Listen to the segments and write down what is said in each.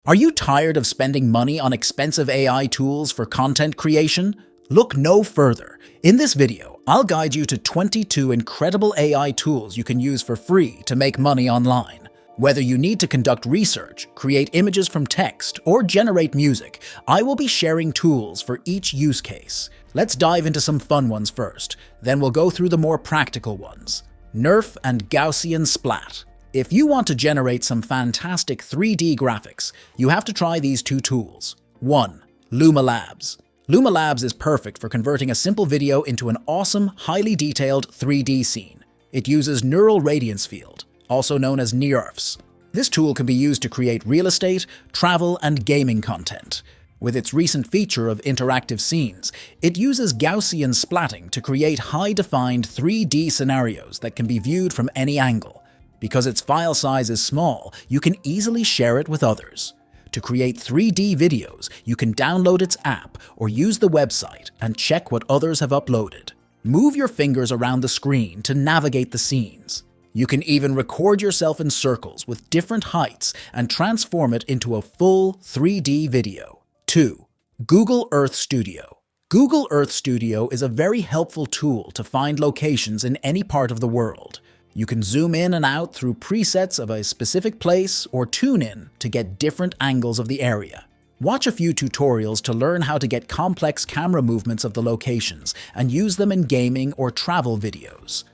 Are you tired of spending money on expensive AI tools for content creation? Look no further. In this video, I'll guide you to 22 incredible AI tools you can use for free to make money online. Whether you need to conduct research, create images from text, or generate music, I will be sharing tools for each use case. Let's dive into some fun ones first, then we'll go through the more practical ones. Nerf and Gaussian Splat. If you want to generate some fantastic 3D graphics, you have to try these two tools. 1. Luma Labs. Luma Labs is perfect for converting a simple video into an awesome, highly detailed 3D scene. It uses Neural Radiance Field, also known as NeRFs. This tool can be used to create real estate, travel, and gaming content. With its recent feature of interactive scenes, it uses Gaussian splatting to create high-defined 3D scenarios that can be viewed from any angle. Because its file size is small, you can easily share it with others. To create 3D videos, you can download its app or use the website and check what others have uploaded. Move your fingers around the screen to navigate the scenes. You can even record yourself in circles with different heights and transform it into a full 3D video. 2. Google Earth Studio. Google Earth Studio is a very helpful tool to find locations in any part of the world. You can zoom in and out through presets of a specific place or tune in to get different angles of the area. Watch a few tutorials to learn how to get complex camera movements of the locations and use them in gaming or travel videos.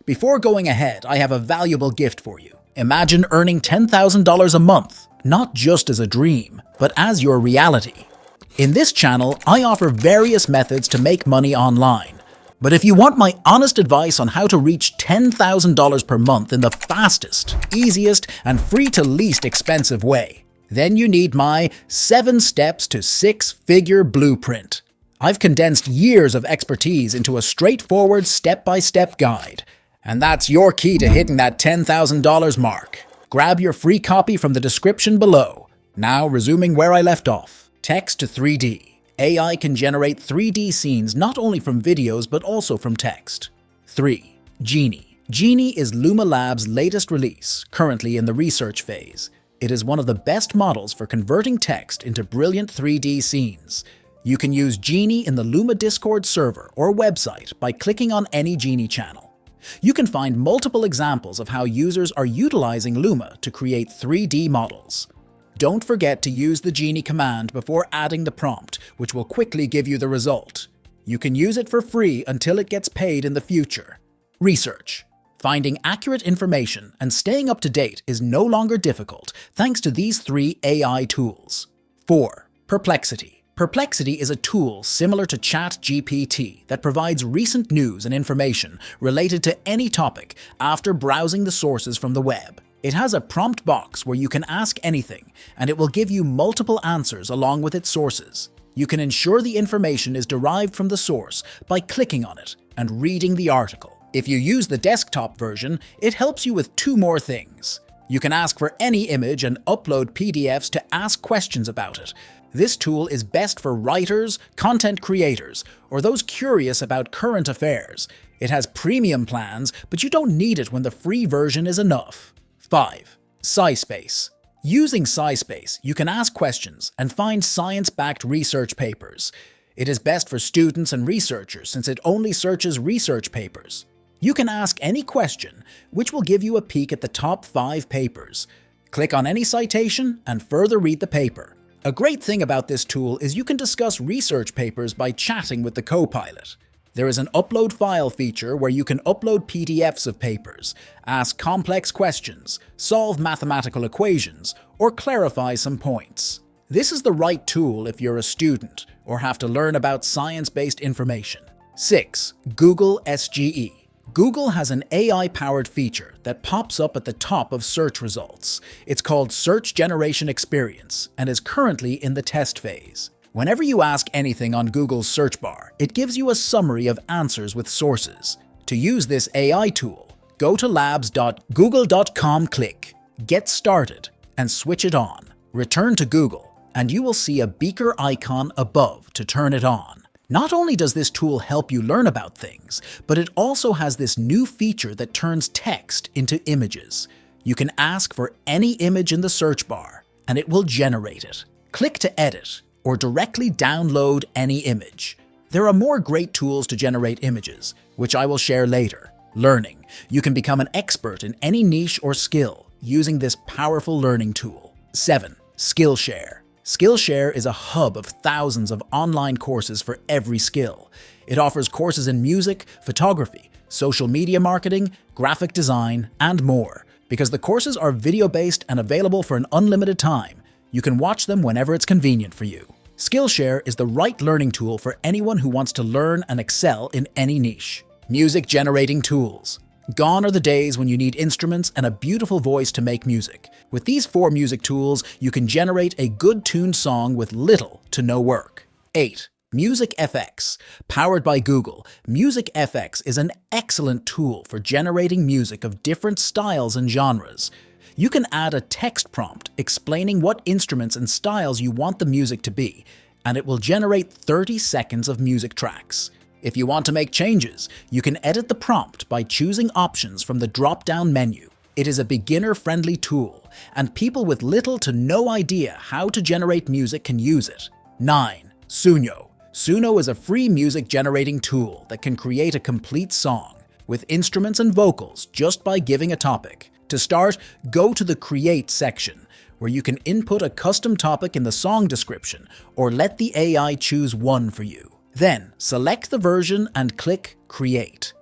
Before going ahead, I have a valuable gift for you. Imagine earning $10,000 a month, not just as a dream, but as your reality. In this channel, I offer various methods to make money online. But if you want my honest advice on how to reach $10,000 per month in the fastest, easiest, and free to least expensive way, then you need my 7 Steps to 6-Figure Blueprint. I've condensed years of expertise into a straightforward step-by-step guide, and that's your key to hitting that $10,000 mark. Grab your free copy from the description below. Now resuming where I left off. Text to 3D. AI can generate 3D scenes not only from videos but also from text. 3. Genie. Genie is Luma Labs' latest release, currently in the research phase. It is one of the best models for converting text into brilliant 3D scenes. You can use Genie in the Luma Discord server or website by clicking on any Genie channel. You can find multiple examples of how users are utilizing Luma to create 3D models. Don't forget to use the Genie command before adding the prompt, which will quickly give you the result. You can use it for free until it gets paid in the future. Research. Finding accurate information and staying up to date is no longer difficult thanks to these 3 AI tools. 4. Perplexity. Perplexity is a tool similar to ChatGPT that provides recent news and information related to any topic after browsing the sources from the web. It has a prompt box where you can ask anything, and it will give you multiple answers along with its sources. You can ensure the information is derived from the source by clicking on it and reading the article. If you use the desktop version, it helps you with 2 more things. You can ask for any image and upload PDFs to ask questions about it. This tool is best for writers, content creators, or those curious about current affairs. It has premium plans, but you don't need it when the free version is enough. 5. SciSpace. Using SciSpace, you can ask questions and find science-backed research papers. It is best for students and researchers since it only searches research papers. You can ask any question, which will give you a peek at the top 5 papers. Click on any citation and further read the paper. A great thing about this tool is you can discuss research papers by chatting with the co-pilot. There is an upload file feature where you can upload PDFs of papers, ask complex questions, solve mathematical equations, or clarify some points. This is the right tool if you're a student or have to learn about science-based information. 6. Google SGE. Google has an AI-powered feature that pops up at the top of search results. It's called Search Generation Experience and is currently in the test phase. Whenever you ask anything on Google's search bar, it gives you a summary of answers with sources. To use this AI tool, go to labs.google.com, click Get Started, and switch it on. Return to Google, and you will see a beaker icon above to turn it on. Not only does this tool help you learn about things, but it also has this new feature that turns text into images. You can ask for any image in the search bar, and it will generate it. Click to edit, or directly download any image. There are more great tools to generate images, which I will share later. Learning. You can become an expert in any niche or skill using this powerful learning tool. 7. SkillShare. SkillShare is a hub of thousands of online courses for every skill. It offers courses in music, photography, social media marketing, graphic design, and more. Because the courses are video-based and available for an unlimited time, you can watch them whenever it's convenient for you. SkillShare is the right learning tool for anyone who wants to learn and excel in any niche. Music generating tools. Gone are the days when you need instruments and a beautiful voice to make music. With these 4 music tools, you can generate a good-tuned song with little to no work. 8. MusicFX. Powered by Google, MusicFX is an excellent tool for generating music of different styles and genres. You can add a text prompt explaining what instruments and styles you want the music to be, and it will generate 30 seconds of music tracks. If you want to make changes, you can edit the prompt by choosing options from the drop-down menu. It is a beginner-friendly tool, and people with little to no idea how to generate music can use it. 9. Suno. Suno is a free music generating tool that can create a complete song with instruments and vocals just by giving a topic. To start, go to the Create section, where you can input a custom topic in the song description or let the AI choose one for you. Then, select the version and click Create.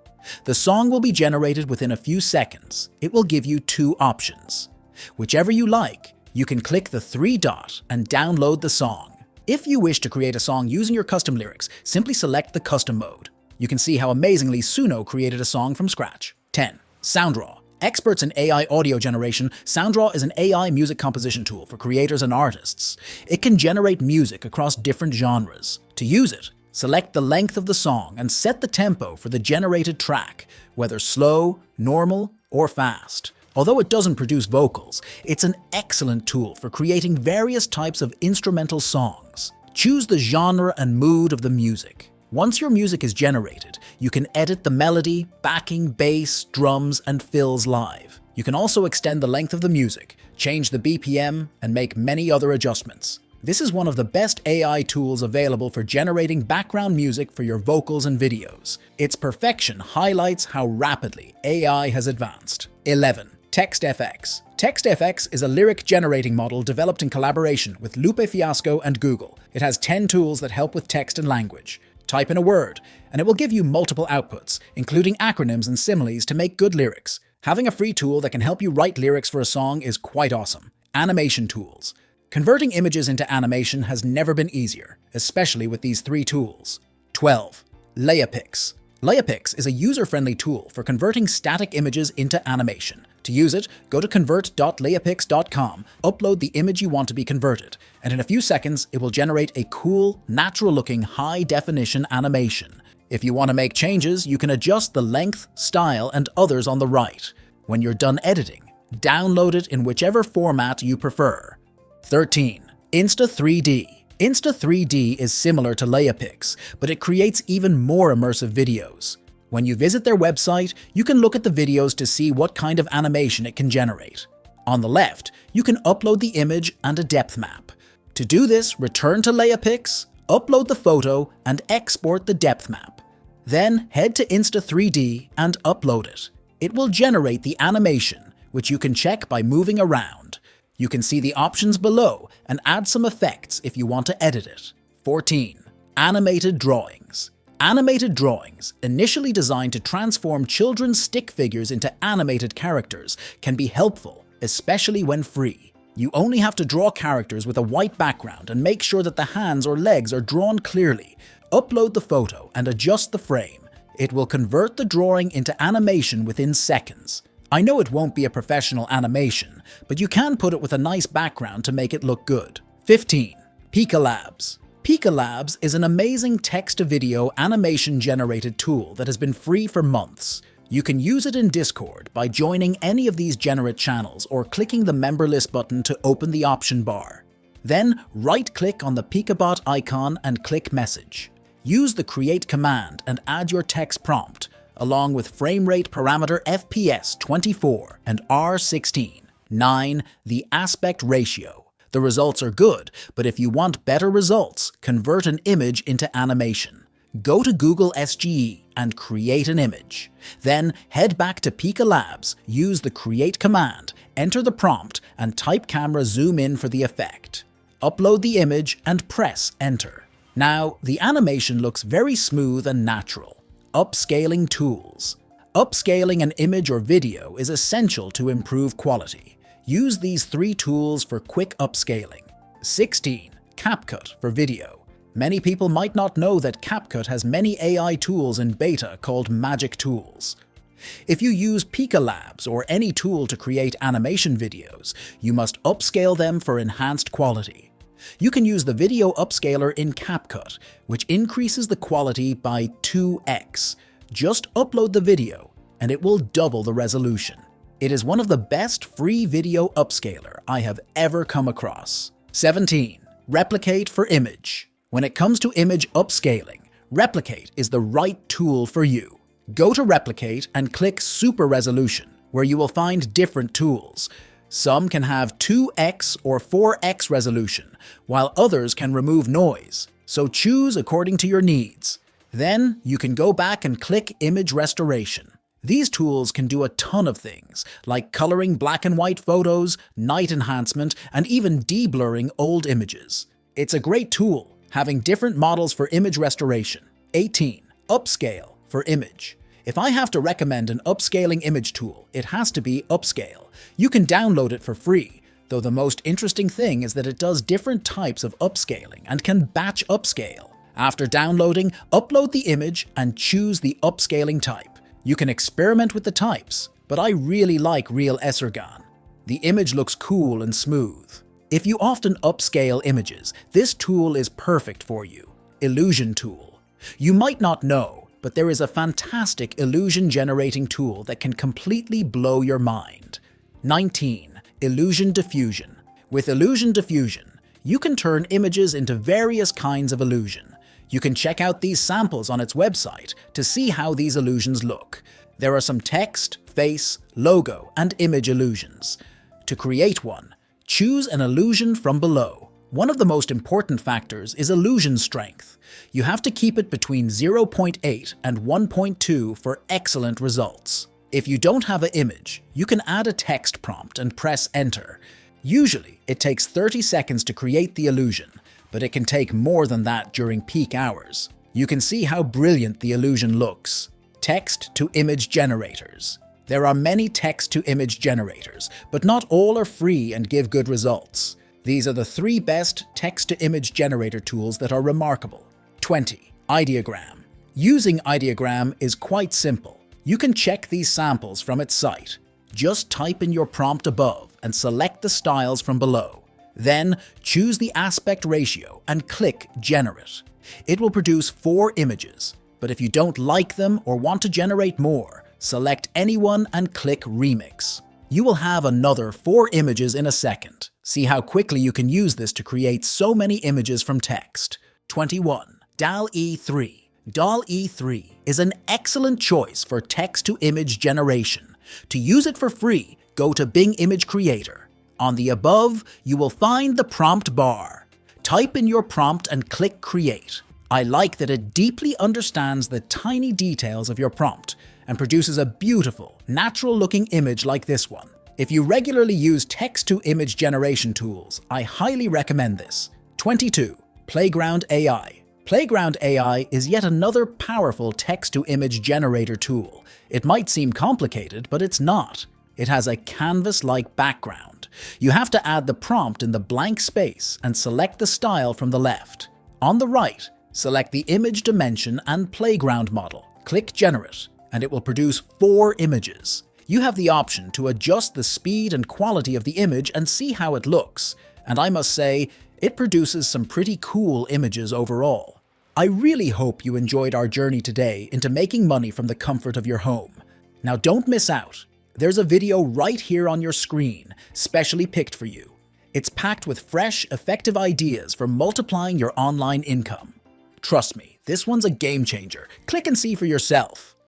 The song will be generated within a few seconds. It will give you 2 options. Whichever you like, you can click the 3 dot and download the song. If you wish to create a song using your custom lyrics, simply select the custom mode. You can see how amazingly Suno created a song from scratch. 10. Soundraw. Experts in AI audio generation, Soundraw is an AI music composition tool for creators and artists. It can generate music across different genres. To use it, select the length of the song and set the tempo for the generated track, whether slow, normal, or fast. Although it doesn't produce vocals, it's an excellent tool for creating various types of instrumental songs. Choose the genre and mood of the music. Once your music is generated, you can edit the melody, backing, bass, drums, and fills live. You can also extend the length of the music, change the BPM, and make many other adjustments. This is one of the best AI tools available for generating background music for your vocals and videos. Its perfection highlights how rapidly AI has advanced. 11. TextFX. TextFX is a lyric generating model developed in collaboration with Lupix and Google. It has 10 tools that help with text and language. Type in a word, and it will give you multiple outputs, including acronyms and similes to make good lyrics. Having a free tool that can help you write lyrics for a song is quite awesome. Animation tools. Converting images into animation has never been easier, especially with these 3 tools. 12. LeiaPix. LeiaPix is a user-friendly tool for converting static images into animation. To use it, go to convert.leiapix.com, upload the image you want to be converted, and in a few seconds, it will generate a cool, natural-looking, high-definition animation. If you want to make changes, you can adjust the length, style, and others on the right. When you're done editing, download it in whichever format you prefer. 13. Insta 3D. Insta 3D is similar to LeiaPix, but it creates even more immersive videos. When you visit their website, you can look at the videos to see what kind of animation it can generate. On the left, you can upload the image and a depth map. To do this, return to LeiaPix, upload the photo, and export the depth map. Then head to Insta 3D and upload it. It will generate the animation, which you can check by moving around. You can see the options below and add some effects if you want to edit it. 14. Animated drawings. Animated drawings, initially designed to transform children's stick figures into animated characters, can be helpful, especially when free. You only have to draw characters with a white background and make sure that the hands or legs are drawn clearly. Upload the photo and adjust the frame. It will convert the drawing into animation within seconds. I know it won't be a professional animation, but you can put it with a nice background to make it look good. 15. Pika Labs. Pika Labs is an amazing text-to-video animation-generated tool that has been free for months. You can use it in Discord by joining any of these generate channels or clicking the member list button to open the option bar. Then right-click on the Peabot icon and click Message. Use the Create command and add your text prompt, along with frame rate parameter FPS 24 and R16. 9. The aspect ratio. The results are good, but if you want better results, convert an image into animation. Go to Google SGE and create an image. Then head back to Pika Labs, use the Create command, enter the prompt, and type camera zoom in for the effect. Upload the image and press Enter. Now, the animation looks very smooth and natural. Upscaling tools. Upscaling an image or video is essential to improve quality. Use these 3 tools for quick upscaling. 16. Capcut for video. Many people might not know that Capcut has many AI tools in beta called magic tools. If you use Pika Labs or any tool to create animation videos, you must upscale them for enhanced quality. You can use the video upscaler in Capcut, which increases the quality by 2x. Just upload the video, and it will double the resolution. It is one of the best free video upscaler I have ever come across. 17. Replicate for image. When it comes to image upscaling, Replicate is the right tool for you. Go to Replicate and click Super Resolution, where you will find different tools. Some can have 2x or 4x resolution, while others can remove noise, so choose according to your needs. Then you can go back and click Image Restoration. These tools can do a ton of things, like coloring black and white photos, night enhancement, and even de-blurring old images. It's a great tool, having different models for image restoration. 18. Upscale for image. If I have to recommend an upscaling image tool, it has to be Upscale. You can download it for free, though the most interesting thing is that it does different types of upscaling and can batch upscale. After downloading, upload the image and choose the upscaling type. You can experiment with the types, but I really like Real Esargan. The image looks cool and smooth. If you often upscale images, this tool is perfect for you. Illusion tool. You might not know, but there is a fantastic illusion generating tool that can completely blow your mind. 19. Illusion Diffusion. With Illusion Diffusion, you can turn images into various kinds of illusion. You can check out these samples on its website to see how these illusions look. There are some text, face, logo, and image illusions. To create one, choose an illusion from below. One of the most important factors is illusion strength. You have to keep it between 0.8 and 1.2 for excellent results. If you don't have an image, you can add a text prompt and press Enter. Usually, it takes 30 seconds to create the illusion, but it can take more than that during peak hours. You can see how brilliant the illusion looks. Text-to-image generators. There are many text-to-image generators, but not all are free and give good results. These are the 3 best text-to-image generator tools that are remarkable. 20. Ideogram. Using Ideogram is quite simple. You can check these samples from its site. Just type in your prompt above and select the styles from below. Then choose the aspect ratio and click Generate. It will produce 4 images, but if you don't like them or want to generate more, select anyone and click Remix. You will have another 4 images in a second. See how quickly you can use this to create so many images from text. 21. Dall E3. Dall E3 is an excellent choice for text-to-image generation. To use it for free, go to Bing Image Creator. On the above, you will find the prompt bar. Type in your prompt and click Create. I like that it deeply understands the tiny details of your prompt and produces a beautiful, natural-looking image like this one. If you regularly use text-to-image generation tools, I highly recommend this. 22. Playground AI. Playground AI is yet another powerful text-to-image generator tool. It might seem complicated, but it's not. It has a canvas-like background. You have to add the prompt in the blank space and select the style from the left. On the right, select the image dimension and playground model. Click Generate, and it will produce 4 images. You have the option to adjust the speed and quality of the image and see how it looks. And I must say, it produces some pretty cool images overall. I really hope you enjoyed our journey today into making money from the comfort of your home. Now don't miss out. There's a video right here on your screen, specially picked for you. It's packed with fresh, effective ideas for multiplying your online income. Trust me, this one's a game changer. Click and see for yourself.